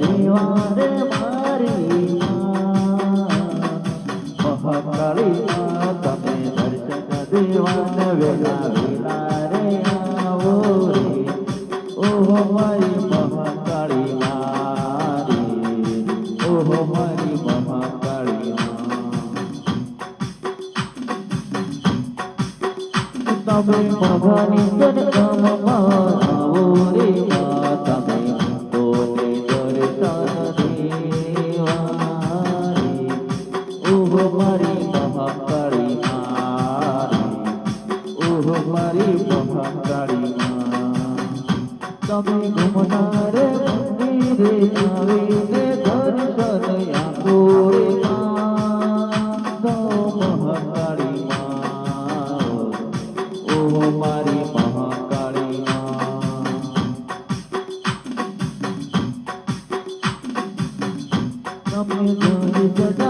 દેવા રે મારી મહાકાળી માં તમે દર્શન દેવાને વેલા વેલા રે આવો રે ઓહો મારી મહાકાળી મારી ઓહો મારી મહાકાળી તમે મઘાની જનગામમાં આવો રે તમે તોને દર્શન દેવા રે ઓહો મારી મહાકાળી મારી ઓહો મારી મહાકાળી તમે ઘુમનાર મંદિરે આવીને દર્શન આપો રે મહાકાળી ઓહો મારી મહાકાળી તમે